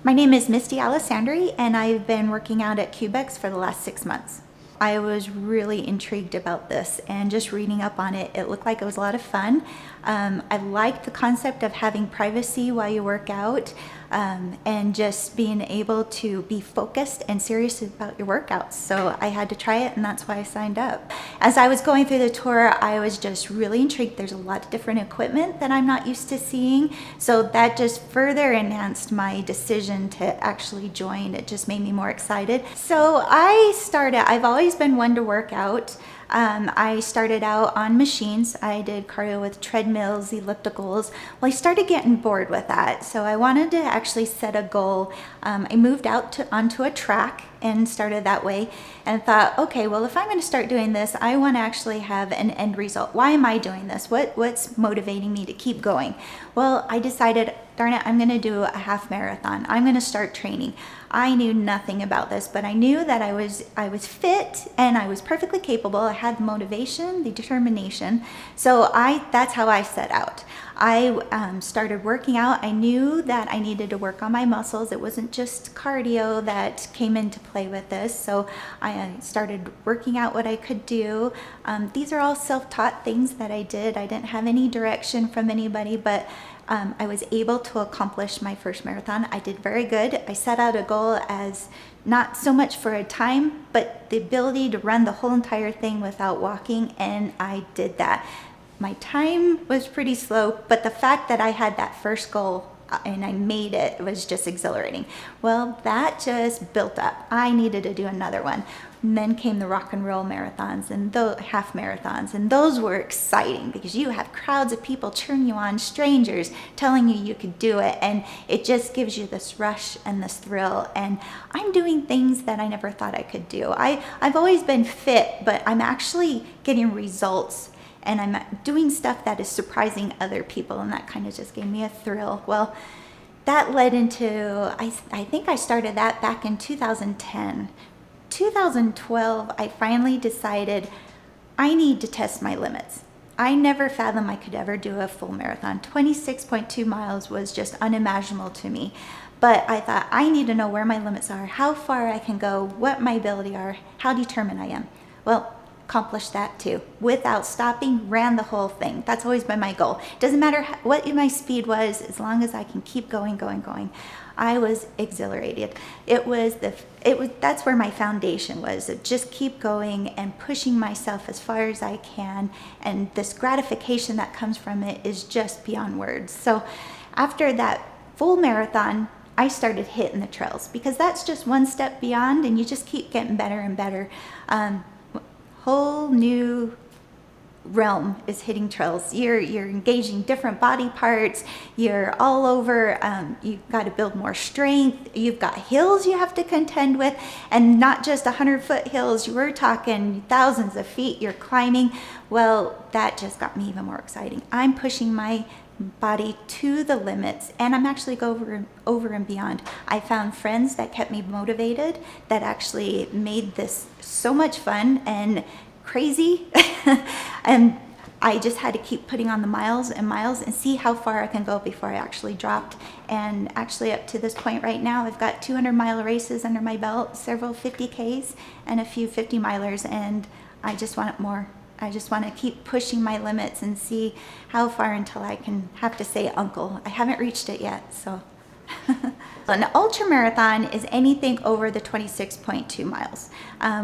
My name is Misty Alessandri, and I've been working out at Cubex for the last 6 months. I was really intrigued about this, and just reading up on it, it looked like it was a lot of fun. I liked the concept of having privacy while you work out, and just being able to be focused and serious about your workouts. So I had to try it, and that's why I signed up. As I was going through the tour, I was just really intrigued. There's a lot of different equipment that I'm not used to seeing, so that just further enhanced my decision to actually join. It just made me more excited. So I've always been one to work out. I started out on machines. I did cardio with treadmills, ellipticals. Well, I started getting bored with that, so I wanted to actually set a goal. I moved out onto a track and started that way, and thought, okay, well, if I'm going to start doing this, I want to actually have an end result. Why am I doing this? What's motivating me to keep going? Well, I decided, darn it, I'm going to do a half marathon. I'm going to start training. I knew nothing about this, but I knew that I was fit and I was perfectly capable. I had the motivation, the determination. So that's how I set out. I started working out. I knew that I needed to work on my muscles. It wasn't just cardio that came into play with this. So I started working out what I could do. These are all self-taught things that I did. I didn't have any direction from anybody, but I was able to accomplish my first marathon. I did very good. I set out a goal as not so much for a time, but the ability to run the whole entire thing without walking, and I did that. My time was pretty slow, but the fact that I had that first goal and I made it was just exhilarating. Well, that just built up. I needed to do another one. And then came the rock and roll marathons and the half marathons, and those were exciting because you have crowds of people cheering you on, strangers telling you could do it, and it just gives you this rush and this thrill. And I'm doing things that I never thought I could do. I've always been fit, but I'm actually getting results, and I'm doing stuff that is surprising other people, and that kind of just gave me a thrill. Well, that led into, I think I started that back in 2010. 2012, I finally decided I need to test my limits. I never fathomed I could ever do a full marathon. 26.2 miles was just unimaginable to me. But I thought, I need to know where my limits are, how far I can go, what my ability are, how determined I am. Well, accomplished that too. Without stopping, ran the whole thing. That's always been my goal. Doesn't matter what my speed was, as long as I can keep going. I was exhilarated. That's where my foundation was. Just keep going and pushing myself as far as I can, and this gratification that comes from it is just beyond words. So after that full marathon, I started hitting the trails, because that's just one step beyond, and you just keep getting better and better. Whole new realm is hitting trails. You're engaging different body parts. You're all over. You've got to build more strength. You've got hills you have to contend with, and not just 100-foot hills. We're talking thousands of feet you're climbing. Well, that just got me even more exciting. I'm pushing my body to the limits, and I'm actually going over and beyond. I found friends that kept me motivated, that actually made this so much fun and crazy. And I just had to keep putting on the miles and miles and see how far I can go before I actually dropped. And actually up to this point right now, I've got 200-mile races under my belt, several 50Ks, and a few 50-milers, and I just want more. I just want to keep pushing my limits and see how far until I can have to say uncle. I haven't reached it yet, so. An ultra marathon is anything over the 26.2 miles.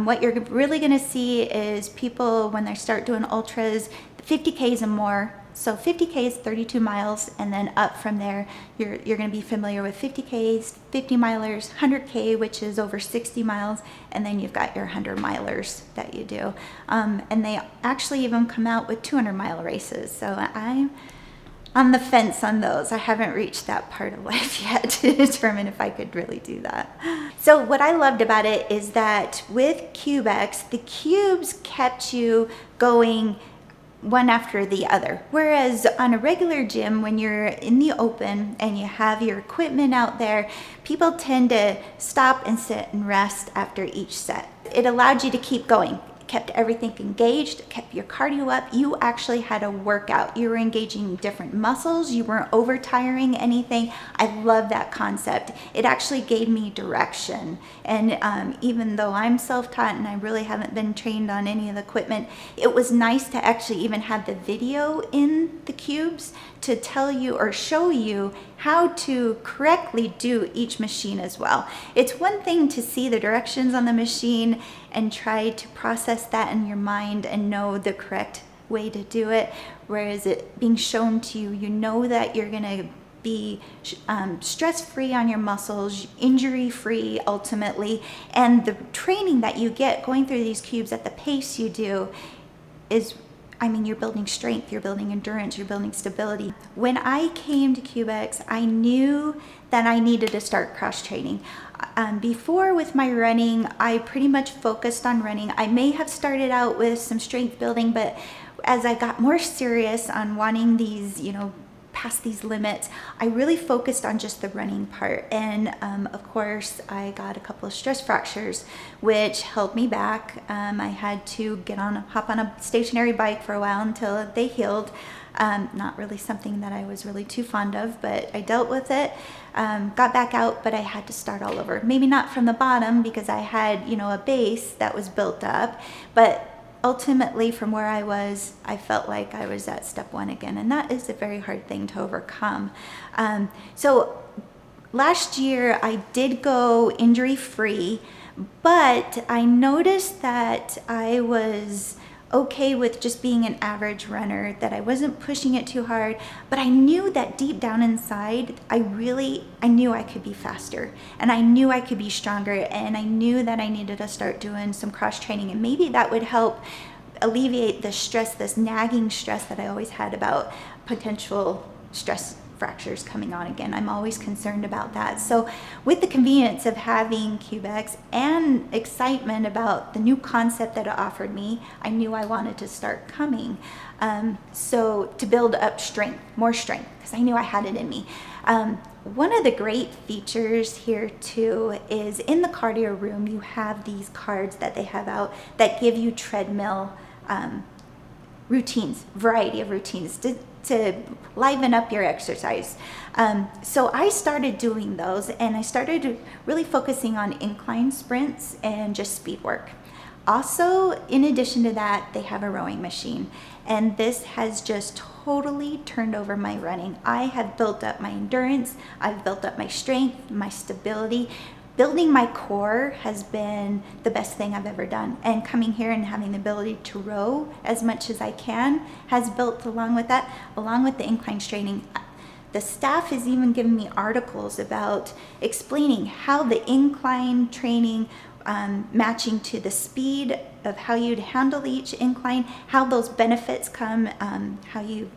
What you're really going to see is people, when they start doing ultras, 50Ks and more. So 50K is 32 miles, and then up from there, you're going to be familiar with 50Ks, 50-milers, 100K, which is over 60 miles, and then you've got your 100-milers that you do. And they actually even come out with 200-mile races. So I'm on the fence on those. I haven't reached that part of life yet to determine if I could really do that. So what I loved about it is that with Cubex, the cubes kept you going one after the other. Whereas on a regular gym, when you're in the open and you have your equipment out there, people tend to stop and sit and rest after each set. It allowed you to keep going. kept everything engaged, kept your cardio up. You actually had a workout. You were engaging different muscles. You weren't over tiring anything. I love that concept. It actually gave me direction. And even though I'm self-taught and I really haven't been trained on any of the equipment, it was nice to actually even have the video in the cubes to tell you or show you how to correctly do each machine as well. It's one thing to see the directions on the machine and try to process that in your mind and know the correct way to do it, whereas it being shown to you, you know that you're gonna be stress-free on your muscles, injury-free ultimately, and the training that you get going through these cubes at the pace you do is, I mean, you're building strength, you're building endurance, you're building stability. When I came to CubeX, I knew that I needed to start cross-training. Before with my running, I pretty much focused on running. I may have started out with some strength building, but as I got more serious on wanting these, past these limits, I really focused on just the running part. And of course, I got a couple of stress fractures, which held me back. I had to hop on a stationary bike for a while until they healed. Not really something that I was really too fond of, but I dealt with it. Got back out, but I had to start all over. Maybe not from the bottom because I had, a base that was built up, but ultimately from where I was, I felt like I was at step one again, and that is a very hard thing to overcome. So last year I did go injury-free, but I noticed that I was okay with just being an average runner, that I wasn't pushing it too hard, but I knew that deep down inside, I knew I could be faster, and I knew I could be stronger, and I knew that I needed to start doing some cross training, and maybe that would help alleviate the stress, this nagging stress that I always had about potential stress fractures coming on again. I'm always concerned about that. So with the convenience of having CubeX and excitement about the new concept that it offered me, I knew I wanted to start coming. So to build up strength, more strength, because I knew I had it in me. One of the great features here too is in the cardio room, you have these cards that they have out that give you treadmill routines, variety of routines to liven up your exercise. So I started doing those, and I started really focusing on incline sprints and just speed work. Also, in addition to that, they have a rowing machine, and this has just totally turned over my running. I have built up my endurance, I've built up my strength, my stability. Building my core has been the best thing I've ever done, and coming here and having the ability to row as much as I can has built along with that, along with the incline training. The staff has even given me articles about explaining how the incline training matching to the speed of how you'd handle each incline, how those benefits come, how you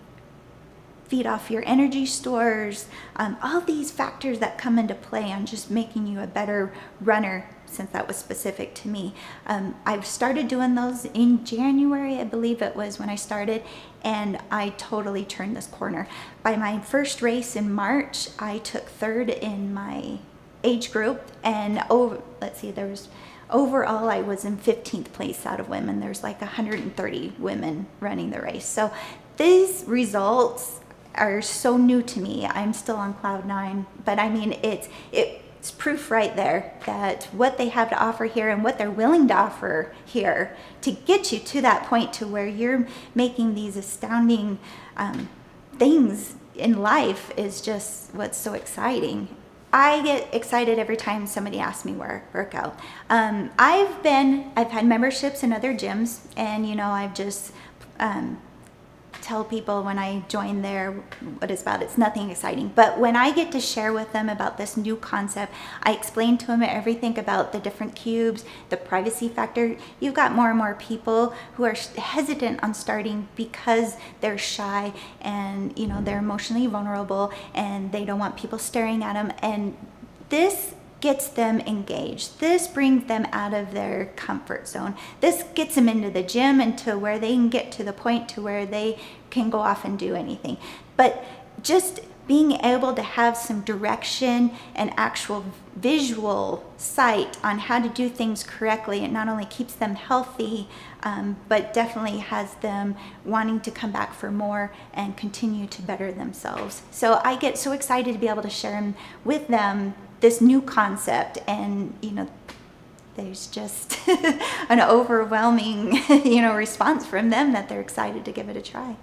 feed off your energy stores, all these factors that come into play on just making you a better runner, since that was specific to me. I've started doing those in January, I believe it was when I started, and I totally turned this corner. By my first race in March, I took third in my age group, and overall I was in 15th place out of women. There's like 130 women running the race. So these results are so new to me. I'm still on cloud nine, but I mean, it's proof right there that what they have to offer here and what they're willing to offer here to get you to that point to where you're making these astounding things in life is just what's so exciting. I get excited every time somebody asks me where I work out. I've had memberships in other gyms, and I've just tell people when I join there what it's about. It's nothing exciting. But when I get to share with them about this new concept, I explain to them everything about the different cubes, the privacy factor. You've got more and more people who are hesitant on starting because they're shy and they're emotionally vulnerable and they don't want people staring at them. And this gets them engaged. This brings them out of their comfort zone. This gets them into the gym and to where they can get to the point to where they can go off and do anything. But just being able to have some direction and actual visual sight on how to do things correctly, it not only keeps them healthy, but definitely has them wanting to come back for more and continue to better themselves. So I get so excited to be able to share with them this new concept, and there's just an overwhelming response from them that they're excited to give it a try.